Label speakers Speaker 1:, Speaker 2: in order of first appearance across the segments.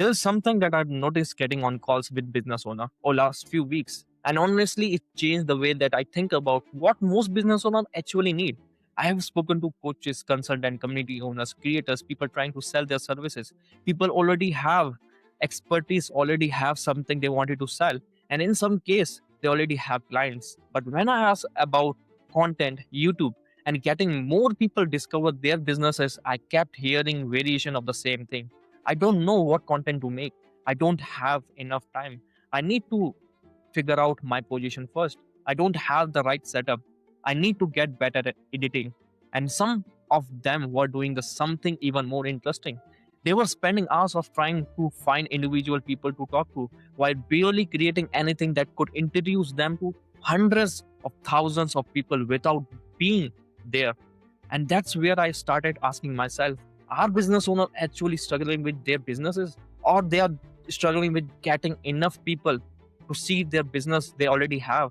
Speaker 1: There's something that I've noticed getting on calls with business owner over last few weeks. And honestly, it changed the way that I think about what most business owners actually need. I have spoken to coaches, consultant, community owners, creators, people trying to sell their services. People already have expertise, already have something they wanted to sell. And in some case, they already have clients. But when I ask about content, YouTube, and getting more people discover their businesses, I kept hearing variation of the same thing. I don't know what content to make. I don't have enough time. I need to figure out my position first. I don't have the right setup. I need to get better at editing. And some of them were doing the something even more interesting. They were spending hours of trying to find individual people to talk to while barely creating anything that could introduce them to hundreds of thousands of people without being there. And that's where I started asking myself, are business owners actually struggling with their businesses, or they are struggling with getting enough people to see their business they already have?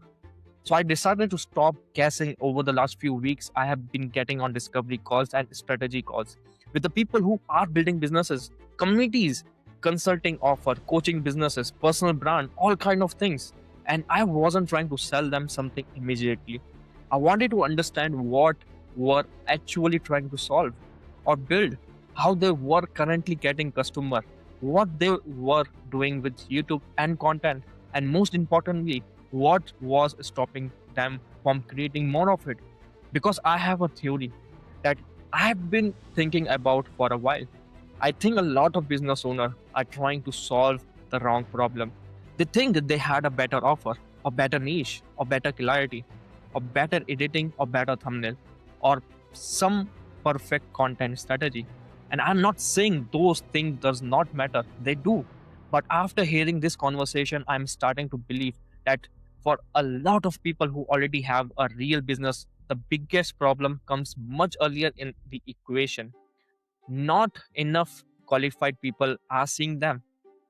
Speaker 1: So I decided to stop guessing. Over the last few weeks, I have been getting on discovery calls and strategy calls with the people who are building businesses, communities, consulting offer, coaching businesses, personal brand, all kind of things. And I wasn't trying to sell them something immediately. I wanted to understand what were actually trying to solve or build, how they were currently getting customer, what they were doing with YouTube and content, and most importantly, what was stopping them from creating more of it. Because I have a theory that I have been thinking about for a while. I think a lot of business owners are trying to solve the wrong problem. They think that they had a better offer, a better niche, or better clarity, or better editing, or better thumbnail, or some perfect content strategy. And I'm not saying those things does not matter. They do. But after hearing this conversation, I'm starting to believe that for a lot of people who already have a real business, the biggest problem comes much earlier in the equation. Not enough qualified people are seeing them.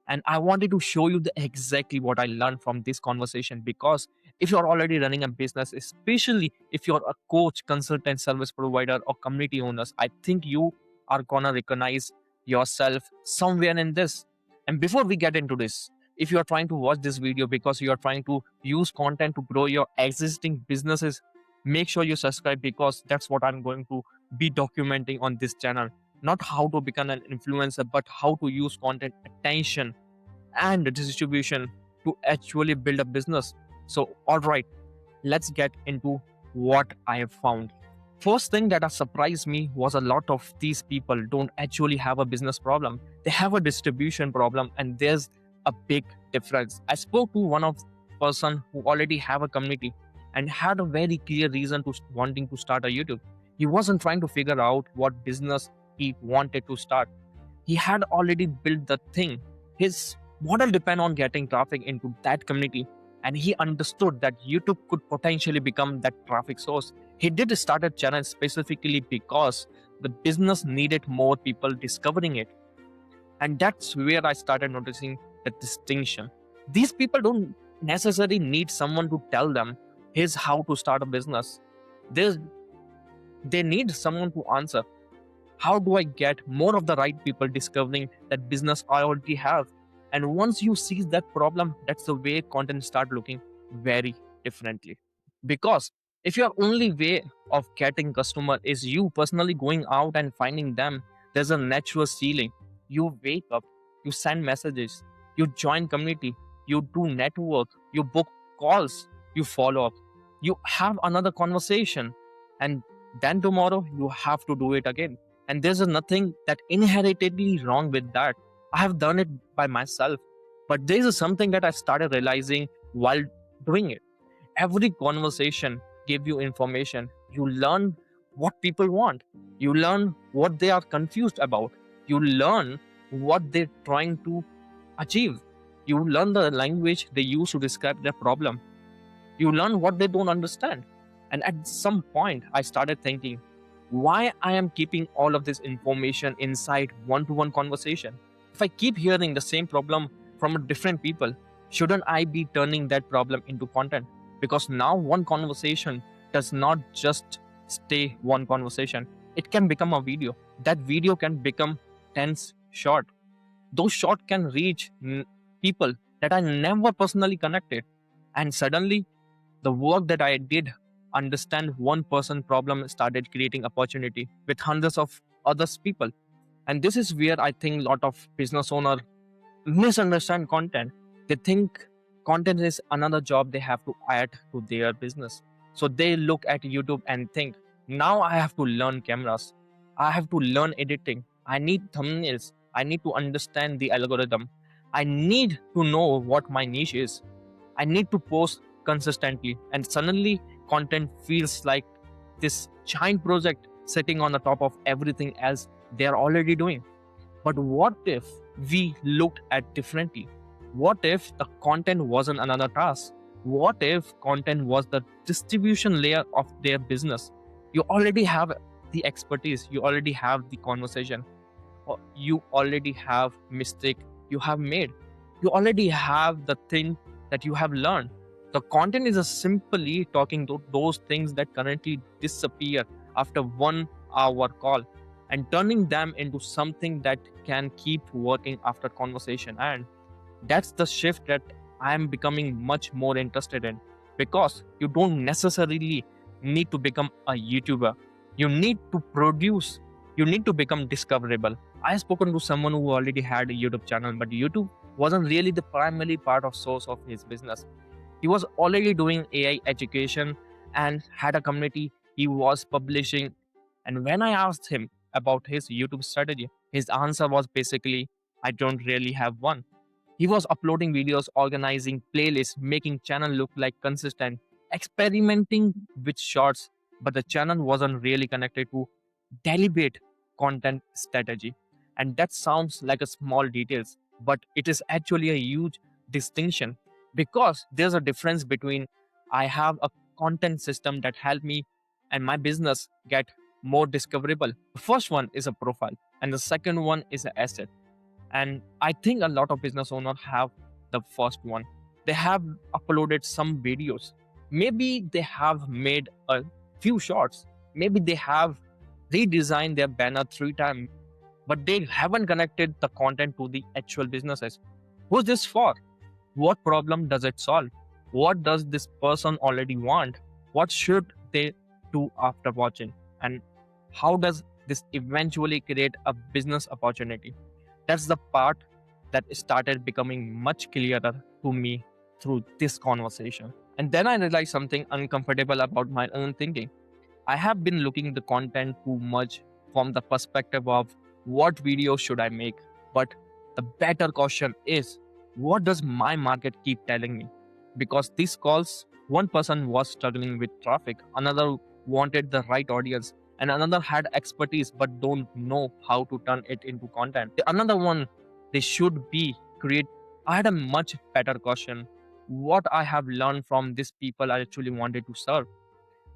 Speaker 1: And I wanted to show you the exactly what I learned from this conversation, because if you're already running a business, especially if you're a coach, consultant, service provider, or community owners, I think you are gonna recognize yourself somewhere in this. And before we get into this, if you are trying to watch this video because you are trying to use content to grow your existing businesses, make sure you subscribe, because that's what I'm going to be documenting on this channel. Not how to become an influencer, but how to use content, attention, and the distribution to actually build a business. So, all right, let's get into what I have found. First thing that has surprised me was a lot of these people don't actually have a business problem. They have a distribution problem, and there's a big difference. I spoke to one of person who already have a community and had a very clear reason to wanting to start a YouTube. He wasn't trying to figure out what business he wanted to start. He had already built the thing. His model depend on getting traffic into that community, and he understood that YouTube could potentially become that traffic source. He did start a channel specifically because the business needed more people discovering it. And that's where I started noticing the distinction. These people don't necessarily need someone to tell them, here's how to start a business. There's, they need someone to answer, how do I get more of the right people discovering that business I already have? And once you seize that problem, that's the way content start looking very differently. Because if your only way of getting customer is you personally going out and finding them, there's a natural ceiling. You wake up, you send messages, you join community, you do network, you book calls, you follow up, you have another conversation, and then tomorrow you have to do it again. And there's nothing that inherently wrong with that. I have done it by myself. But there's something that I started realizing while doing it. Every conversation give you information. You learn what people want. You learn what they are confused about. You learn what they're trying to achieve. You learn the language they use to describe their problem. You learn what they don't understand. And at some point, I started thinking, why I am keeping all of this information inside one-to-one conversation? If I keep hearing the same problem from different people, shouldn't I be turning that problem into content? Because now one conversation does not just stay one conversation. It can become a video. That video can become 10 short. Those short can reach people that I never personally connected. And suddenly, the work that I did understand one person problem started creating opportunity with hundreds of others people. And this is where I think a lot of business owner misunderstand content. They think content is another job they have to add to their business. So they look at YouTube and think, now I have to learn cameras. I have to learn editing. I need thumbnails. I need to understand the algorithm. I need to know what my niche is. I need to post consistently. And suddenly, content feels like this giant project sitting on the top of everything else they are already doing. But what if we looked at differently? What if the content wasn't another task? What if content was the distribution layer of their business? You already have the expertise, you already have the conversation, or you already have mistake you have made. You already have the thing that you have learned. The content is a simply talking to those things that currently disappear after 1 hour call and turning them into something that can keep working after conversation. And that's the shift that I am becoming much more interested in, because you don't necessarily need to become a YouTuber. You need to produce, you need to become discoverable. I have spoken to someone who already had a YouTube channel, but YouTube wasn't really the primary part of source of his business. He was already doing AI education and had a community he was publishing. And when I asked him about his YouTube strategy, his answer was basically, I don't really have one. He was uploading videos, organizing playlists, making channel look like consistent, experimenting with shorts, but the channel wasn't really connected to deliberate content strategy. And that sounds like a small details, but it is actually a huge distinction, because there's a difference between I have a content system that help me and my business get more discoverable. The first one is a profile, and the second one is an asset. And I think a lot of business owners have the first one. They have uploaded some videos. Maybe they have made a few shorts. Maybe they have redesigned their banner 3 times, but they haven't connected the content to the actual businesses. Who's this for? What problem does it solve? What does this person already want? What should they do after watching? And how does this eventually create a business opportunity? That's the part that started becoming much clearer to me through this conversation. And then I realized something uncomfortable about my own thinking. I have been looking the content too much from the perspective of what video should I make. But the better question is, what does my market keep telling me? Because these calls, one person was struggling with traffic, another wanted the right audience, and another had expertise but don't know how to turn it into content. The another one, they should be create. I had a much better question. What I have learned from these people I actually wanted to serve.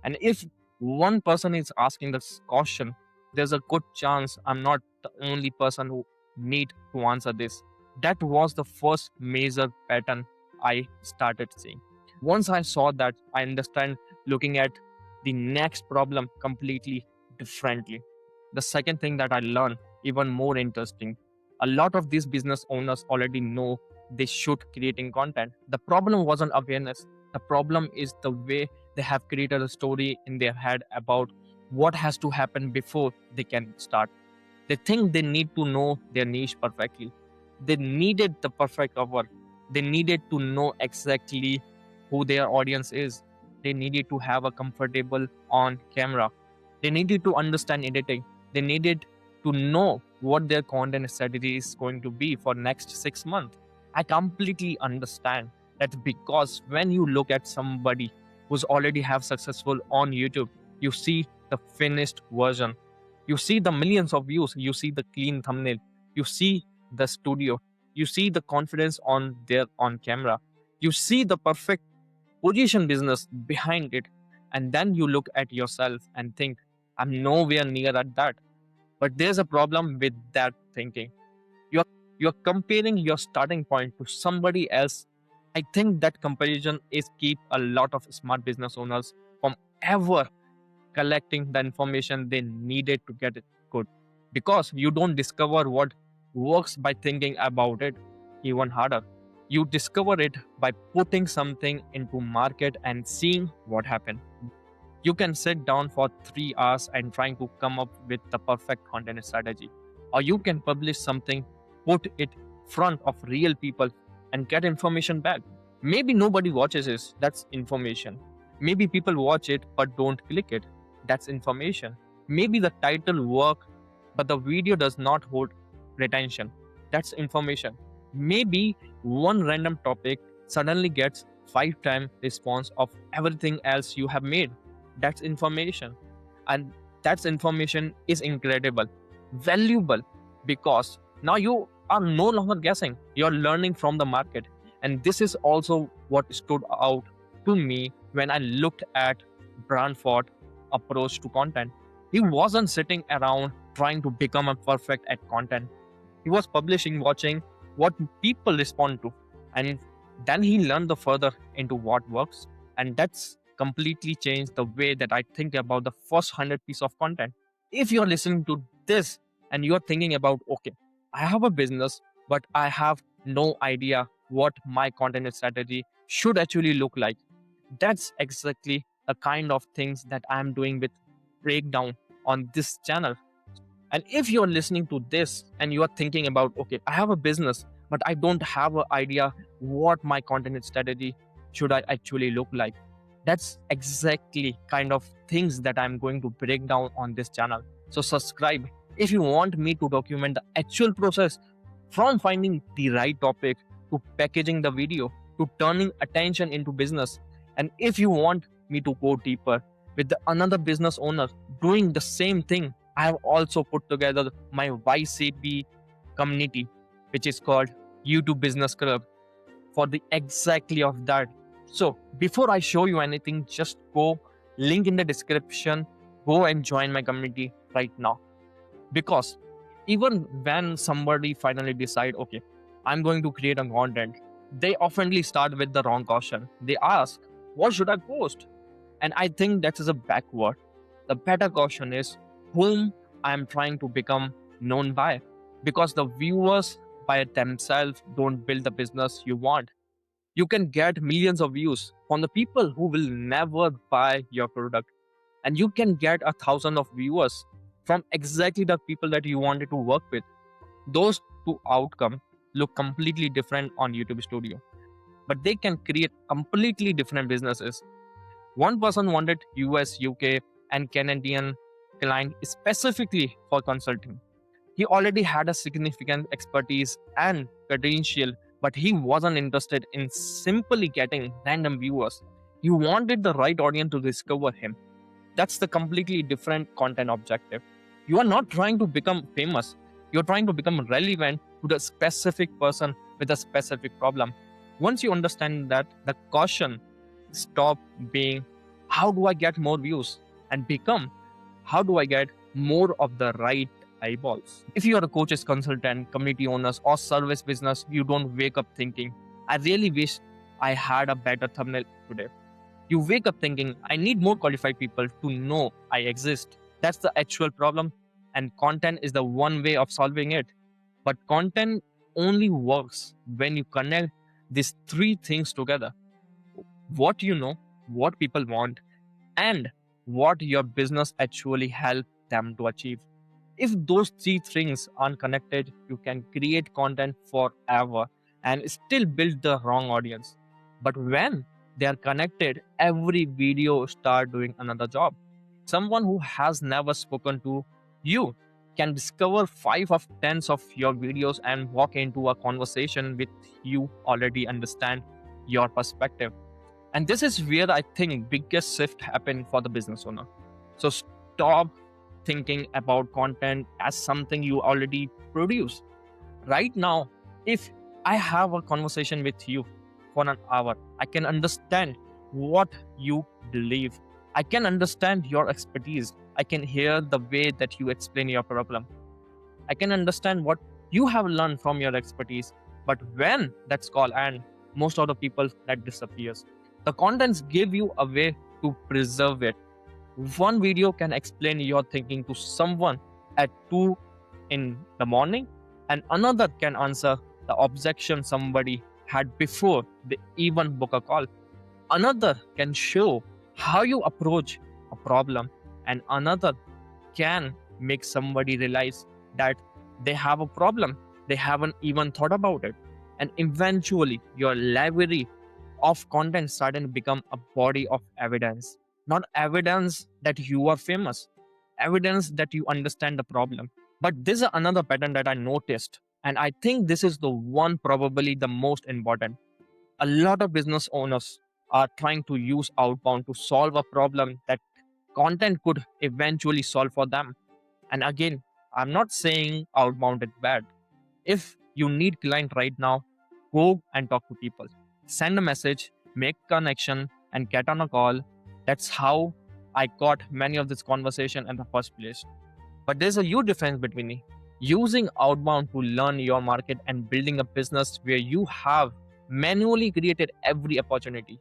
Speaker 1: And if one person is asking this question, there's a good chance I'm not the only person who need to answer this. That was the first major pattern I started seeing. Once I saw that, I understand looking at the next problem completely differently. The second thing that I learned, even more interesting, a lot of these business owners already know they should creating content. The problem wasn't awareness. The problem is the way they have created a story in their head about what has to happen before they can start. They think they need to know their niche perfectly. They needed the perfect cover. They needed to know exactly who their audience is. They needed to have a comfortable on camera. They needed to understand editing. They needed to know what their content strategy is going to be for next 6 months. I completely understand that, because when you look at somebody who's already have successful on YouTube, you see the finished version. You see the millions of views. You see the clean thumbnail. You see the studio. You see the confidence on their on camera. You see the perfect position business behind it. And then you look at yourself and think, I'm nowhere near at that. But there's a problem with that thinking. You're you're comparing your starting point to somebody else. I think that comparison is keep a lot of smart business owners from ever collecting the information they needed to get it good. Because you don't discover what works by thinking about it even harder. You discover it by putting something into market and seeing what happens. You can sit down for 3 hours and trying to come up with the perfect content strategy. Or you can publish something, put it front of real people and get information back. Maybe nobody watches it, that's information. Maybe people watch it but don't click it, that's information. Maybe the title work but the video does not hold retention, that's information. Maybe one random topic suddenly gets 5 times response of everything else you have made, that's information. And that's information is incredible, valuable, because now you are no longer guessing, you're learning from the market. And this is also what stood out to me when I looked at Branford approach to content. He wasn't sitting around trying to become a perfect at content. He was publishing, watching what people respond to, and then he learned the further into what works. And that's completely changed the way that I think about the first 100 piece of content. If you're listening to this and you're thinking about, okay, I have a business, but I have no idea what my content strategy should actually look like, that's exactly the kind of things that I'm doing with breakdown on this channel. And if you're listening to this and you are thinking about, okay, I have a business, but I don't have an idea what my content strategy should I actually look like, that's exactly kind of things that I'm going to break down on this channel. So subscribe if you want me to document the actual process from finding the right topic to packaging the video to turning attention into business. And if you want me to go deeper with another business owner doing the same thing, I have also put together my YCB community, which is called YouTube Business Club, for the exactly of that. So before I show you anything, just go link in the description, go and join my community right now. Because even when somebody finally decide, okay, I'm going to create a content, they oftenly start with the wrong question. They ask, what should I post? And I think that is a backward. The better question is whom I am trying to become known by. Because the viewers by themselves don't build the business you want. You can get millions of views from the people who will never buy your product. And you can get 1,000 of viewers from exactly the people that you wanted to work with. Those two outcomes look completely different on YouTube Studio, but they can create completely different businesses. One person wanted US, UK, and Canadian client specifically for consulting. He already had a significant expertise and credential, but he wasn't interested in simply getting random viewers. He wanted the right audience to discover him. That's the completely different content objective. You are not trying to become famous. You're trying to become relevant to the specific person with a specific problem. Once you understand that, the caution stop being, how do I get more views? And become, how do I get more of the right eyeballs? If you are a coaches, consultant, community owners, or service business, you don't wake up thinking, I really wish I had a better thumbnail today. You wake up thinking, I need more qualified people to know I exist. That's the actual problem. And content is the one way of solving it. But content only works when you connect these three things together: what you know, what people want, and what your business actually help them to achieve. If those three things aren't connected, you can create content forever and still build the wrong audience. But when they are connected, every video start doing another job. Someone who has never spoken to you can discover 5 of 10 of your videos and walk into a conversation with you already understand your perspective. And this is where I think biggest shift happened for the business owner. So stop thinking about content as something you already produce. Right now, if I have a conversation with you for an hour, I can understand what you believe. I can understand your expertise. I can hear the way that you explain your problem. I can understand what you have learned from your expertise. But when that's call and most of the people that disappears, the contents give you a way to preserve it. One video can explain your thinking to someone at 2 in the morning, and another can answer the objection somebody had before they even book a call. Another can show how you approach a problem, and another can make somebody realize that they have a problem they haven't even thought about it. And eventually your library of content starting to become a body of evidence, not evidence that you are famous, evidence that you understand the problem. But this is another pattern that I noticed, and I think this is the one probably the most important. A lot of business owners are trying to use outbound to solve a problem that content could eventually solve for them. And again, I'm not saying outbound is bad. If you need client right now, go and talk to people. Send a message, make connection, and get on a call. That's how I got many of this conversation in the first place. But there's a huge difference between using outbound to learn your market and building a business where you have manually created every opportunity.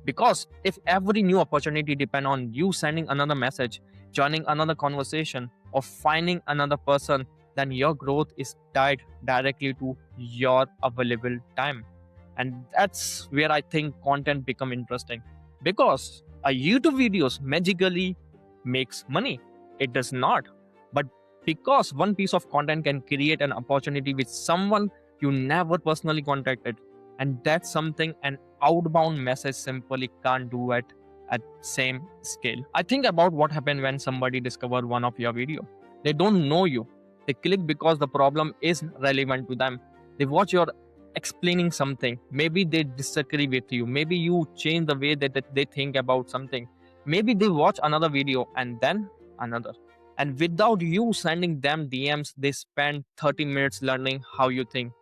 Speaker 1: Because if every new opportunity depend on you sending another message, joining another conversation, or finding another person, then your growth is tied directly to your available time. And that's where I think content become interesting. Because a YouTube videos magically makes money. It does not. But because one piece of content can create an opportunity with someone you never personally contacted. And that's something an outbound message simply can't do at same scale. I think about what happened when somebody discover one of your video. They don't know you. They click because the problem is relevant to them. They watch your explaining something. Maybe they disagree with you. Maybe you change the way that they think about something. Maybe they watch another video and then another. And without you sending them DMs, they spend 30 minutes learning how you think.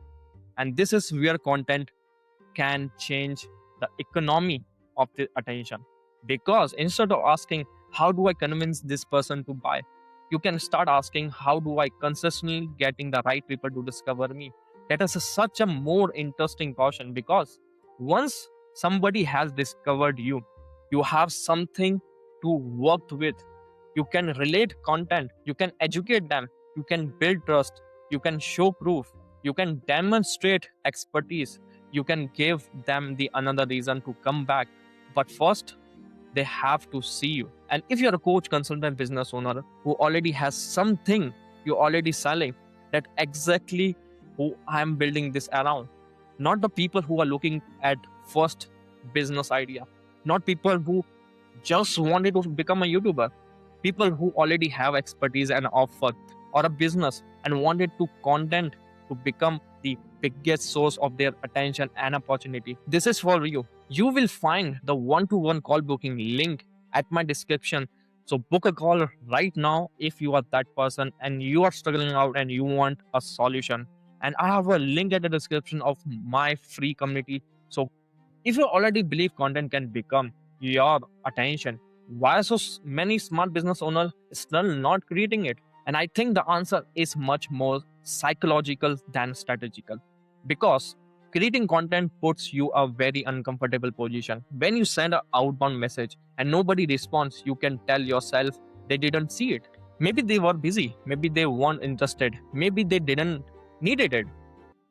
Speaker 1: And this is where content can change the economy of the attention. Because instead of asking, how do I convince this person to buy? You can start asking, how do I consistently getting the right people to discover me? That is such a more interesting question because once somebody has discovered you, you have something to work with. You can relate content, you can educate them, you can build trust, you can show proof, you can demonstrate expertise, you can give them the another reason to come back. But first, they have to see you. And if you're a coach, consultant, business owner who already has something you're already selling, that exactly who I'm building this around. Not the people who are looking at first business idea, not people who just wanted to become a YouTuber, people who already have expertise and offer or a business and wanted to content to become the biggest source of their attention and opportunity. This is for you. You will find the one-to-one call booking link at my description. So book a call right now if you are that person and you are struggling out and you want a solution. And I have a link at the description of my free community. So if you already believe content can become your attention, why so many smart business owners still not creating it? And I think the answer is much more psychological than strategical. Because creating content puts you a very uncomfortable position. When you send an outbound message and nobody responds, you can tell yourself they didn't see it. Maybe they were busy, maybe they weren't interested, maybe they didn't needed it.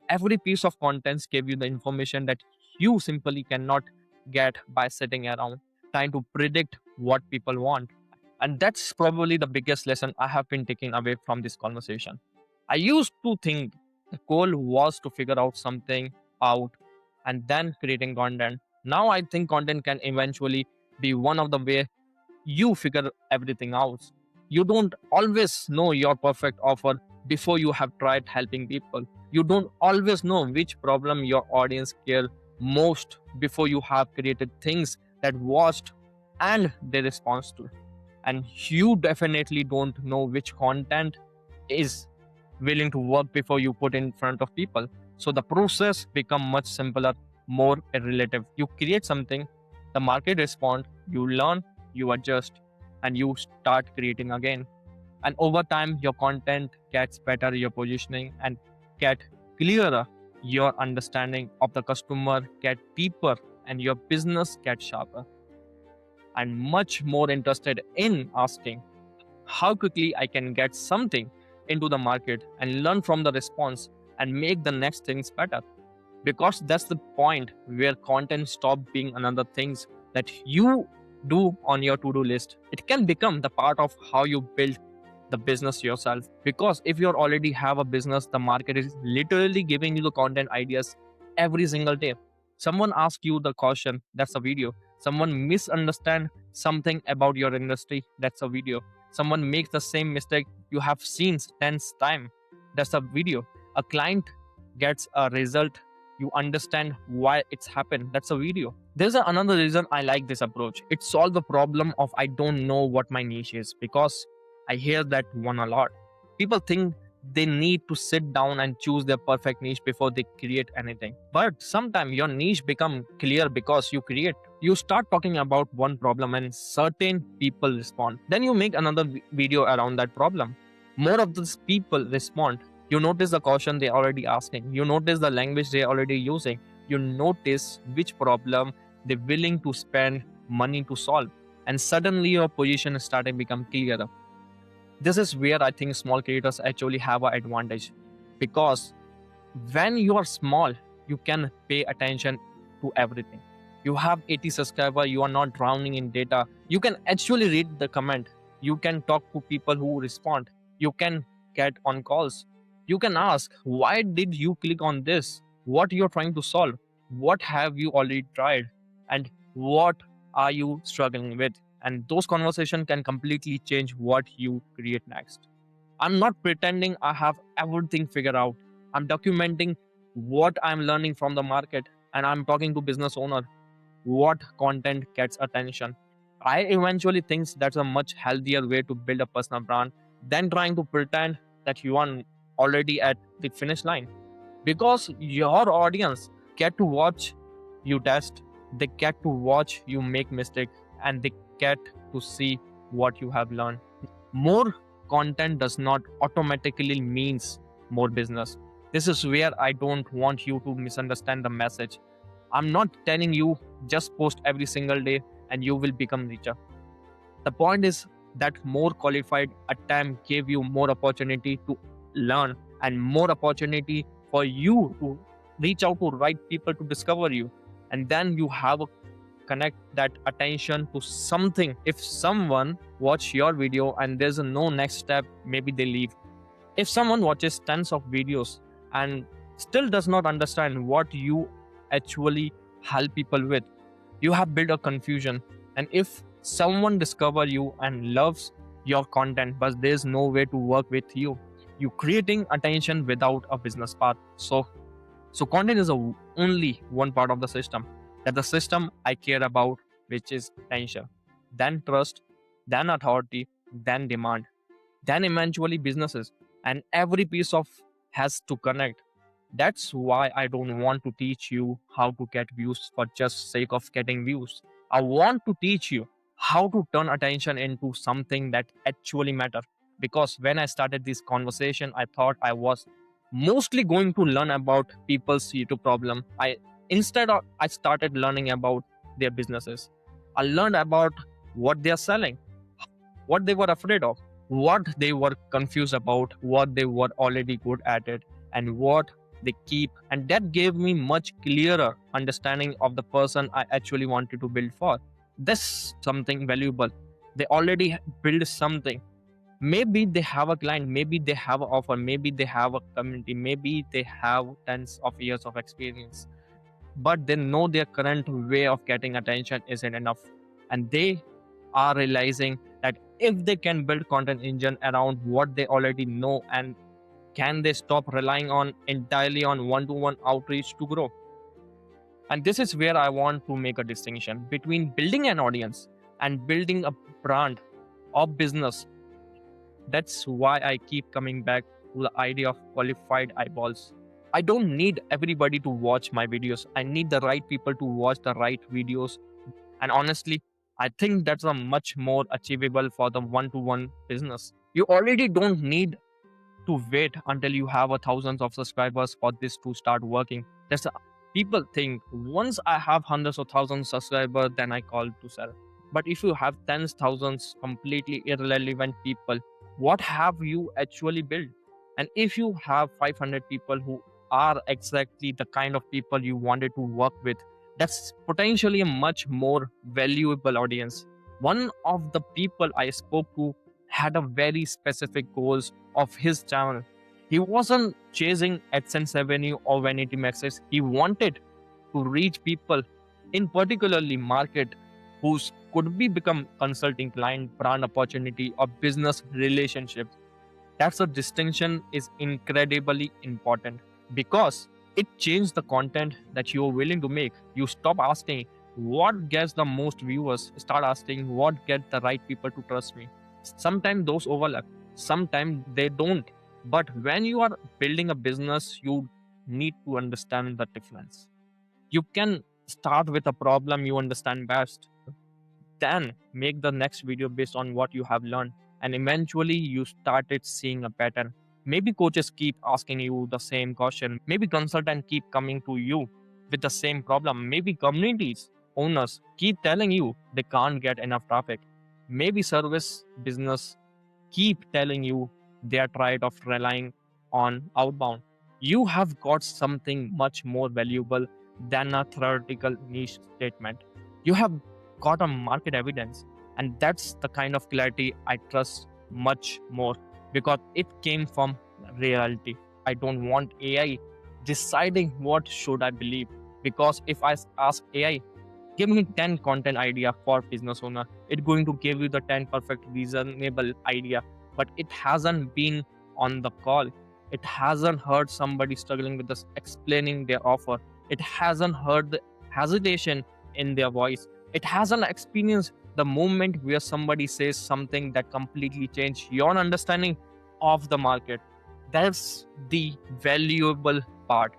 Speaker 1: Every piece of content gave you the information that you simply cannot get by sitting around trying to predict what people want. And that's probably the biggest lesson I have been taking away from this conversation. I used to think the goal was to figure out something out and then creating content. Now I think content can eventually be one of the way you figure everything out. You don't always know your perfect offer before you have tried helping people. You don't always know which problem your audience care most before you have created things that watched and they respond to. And you definitely don't know which content is willing to work before you put in front of people. So the process become much simpler, more relative. You create something, the market respond, you learn, you adjust, and you start creating again. And over time, your content gets better, your positioning and get clearer, your understanding of the customer get deeper, and your business gets sharper. I'm much more interested in asking how quickly I can get something into the market and learn from the response and make the next things better. Because that's the point where content stop being another things that you do on your to-do list. It can become the part of how you build the business yourself. Because if you already have a business, the market is literally giving you the content ideas every single day. Someone asks you the question, that's a video. Someone misunderstand something about your industry, that's a video. Someone makes the same mistake you have seen 10 times, that's a video. A client gets a result, you understand why it's happened, that's a video. There's another reason I like this approach. It solves the problem of I don't know what my niche is, because I hear that one a lot. People think they need to sit down and choose their perfect niche before they create anything. But sometimes your niche become clear because you create. You start talking about one problem and certain people respond. Then you make another video around that problem. More of these people respond. You notice the question they're already asking. You notice the language they're already using. You notice which problem they're willing to spend money to solve. And suddenly your position is starting to become clearer. This is where I think small creators actually have an advantage, because when you are small, you can pay attention to everything. You have 80 subscribers, you are not drowning in data. You can actually read the comment. You can talk to people who respond. You can get on calls. You can ask, why did you click on this? What you're trying to solve? What have you already tried? And what are you struggling with? And those conversations can completely change what you create next. I'm not pretending I have everything figured out. I'm documenting what I'm learning from the market, and I'm talking to business owner what content gets attention. I eventually think that's a much healthier way to build a personal brand than trying to pretend that you are already at the finish line. Because your audience get to watch you test, they get to watch you make mistakes, and they get to see what you have learned. More content does not automatically means more business. This is where I don't want you to misunderstand the message. I'm not telling you just post every single day and you will become richer. The point is that more qualified attempt gave you more opportunity to learn and more opportunity for you to reach out to right people to discover you. And then you have a connect that attention to something. If someone watch your video and there's no next step, maybe they leave. If someone watches tons of videos and still does not understand what you actually help people with, you have built a confusion. And if someone discover you and loves your content but there's no way to work with you, you creating attention without a business path. So content is only one part of the system. That the system I care about, which is attention, then trust, then authority, then demand, then eventually businesses, and every piece of has to connect. That's why I don't want to teach you how to get views for just sake of getting views. I want to teach you how to turn attention into something that actually matter. Because when I started this conversation, I thought I was mostly going to learn about people's YouTube problem. I started learning about their businesses. I learned about what they are selling, what they were afraid of, what they were confused about, what they were already good at it, and what they keep. And that gave me much clearer understanding of the person I actually wanted to build for. That's something valuable. They already build something. Maybe they have a client, maybe they have an offer, maybe they have a community, maybe they have tens of years of experience, but they know their current way of getting attention isn't enough. And they are realizing that if they can build content engine around what they already know, and can they stop relying on entirely on one-to-one outreach to grow. And this is where I want to make a distinction between building an audience and building a brand or business. That's why I keep coming back to the idea of qualified eyeballs. I don't need everybody to watch my videos. I need the right people to watch the right videos. And honestly, I think that's a much more achievable for the one-to-one business. You already don't need to wait until you have a thousands of subscribers for this to start working. People think once I have hundreds of thousands subscribers, then I call to sell. But if you have tens thousands completely irrelevant people, what have you actually built? And if you have 500 people who are exactly the kind of people you wanted to work with, that's potentially a much more valuable audience. One of the people I spoke to had a very specific goals of his channel. He wasn't chasing AdSense revenue or vanity metrics. He wanted to reach people in particularly market whose could be become consulting client, brand opportunity, or business relationships. That's a distinction is incredibly important because it changed the content that you're willing to make. You stop asking what gets the most viewers, start asking what get the right people to trust me. Sometimes those overlap, sometimes they don't. But when you are building a business, you need to understand the difference. You can start with a problem you understand best, then make the next video based on what you have learned, and eventually you started seeing a pattern. Maybe coaches keep asking you the same question, maybe consultants keep coming to you with the same problem, maybe communities owners keep telling you they can't get enough traffic, maybe service business keep telling you they are tired of relying on outbound. You have got something much more valuable than a theoretical niche statement. You have got a market evidence, and that's the kind of clarity I trust much more because it came from reality. I don't want AI deciding what should I believe, because if I ask AI, give me 10 content idea for business owner, it's going to give you the 10 perfect reasonable idea, but it hasn't been on the call, it hasn't heard somebody struggling with this explaining their offer, it hasn't heard the hesitation in their voice, it hasn't experienced the moment where somebody says something that completely changed your understanding of the market. That's the valuable part.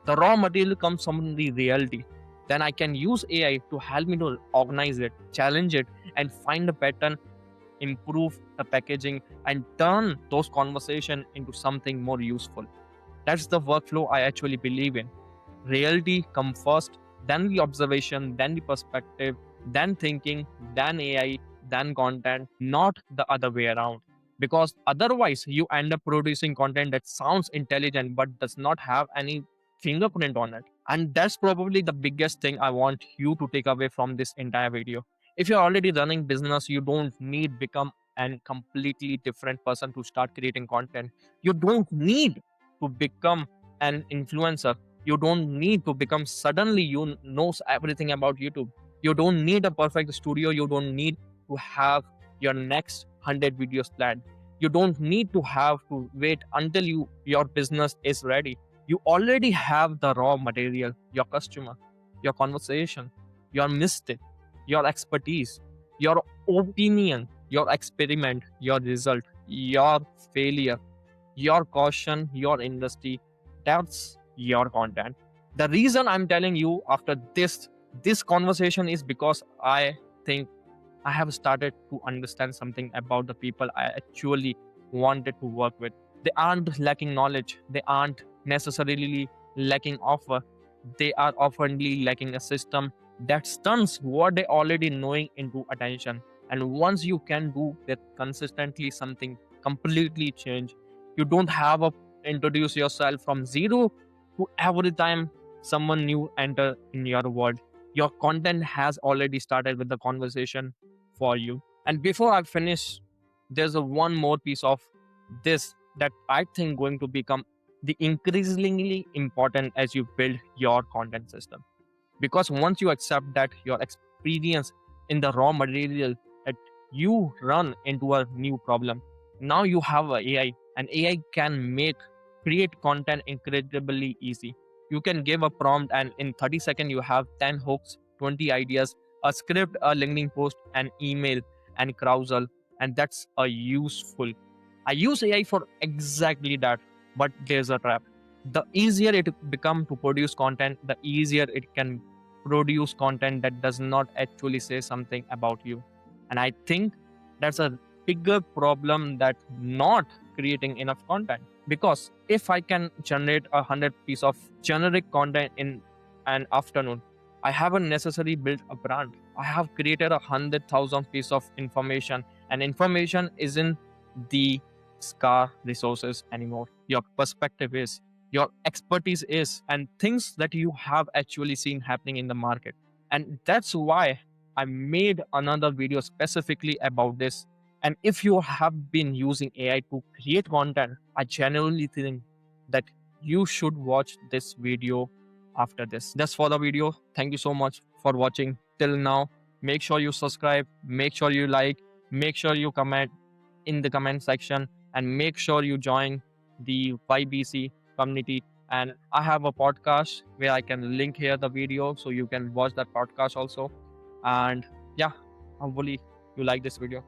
Speaker 1: The raw material comes from the reality. Then I can use AI to help me to organize it, challenge it, and find a pattern, improve the packaging, and turn those conversation into something more useful. That's the workflow I actually believe in. Reality come first, then the observation, then the perspective, then thinking, then AI, then content, not the other way around. Because otherwise, you end up producing content that sounds intelligent but does not have any fingerprint on it. And that's probably the biggest thing I want you to take away from this entire video. If you're already running business, you don't need become a completely different person to start creating content. You don't need to become an influencer. You don't need to become suddenly you knows everything about YouTube. You don't need a perfect studio. You don't need to have your next 100 videos planned. You don't need to have to wait until your business is ready. You already have the raw material, your customer, your conversation, your mistake, your expertise, your opinion, your experiment, your result, your failure, your caution, your industry. That's your content. The reason I'm telling you after this conversation is because I think I have started to understand something about the people I actually wanted to work with. They aren't lacking knowledge. They aren't necessarily lacking offer. They are oftenly lacking a system that turns what they already knowing into attention. And once you can do that consistently, something completely change. You don't have to introduce yourself from zero to every time someone new enter in your world. Your content has already started with the conversation for you. And before I finish, there's a one more piece of this that I think going to become the increasingly important as you build your content system. Because once you accept that your experience in the raw material that you run into a new problem, now you have a AI, and AI can create content incredibly easy. You can give a prompt, and in 30 seconds you have 10 hooks, 20 ideas, a script, a LinkedIn post, an email, and carousel. And that's a useful. I use AI for exactly that, but there's a trap. The easier it become to produce content, the easier it can produce content that does not actually say something about you. And I think that's a bigger problem that not creating enough content. Because if I can generate 100 piece of generic content in an afternoon, I haven't necessarily built a brand. I have created 100,000 piece of information, and information isn't the scar resources anymore. Your perspective is, your expertise is, and things that you have actually seen happening in the market. And that's why I made another video specifically about this. And if you have been using AI to create content, I genuinely think that you should watch this video after this. That's for the video. Thank you so much for watching till now. Make sure you subscribe, make sure you like, make sure you comment in the comment section, and make sure you join the YBC community. And I have a podcast where I can link here the video so you can watch that podcast also. And yeah, hopefully you like this video.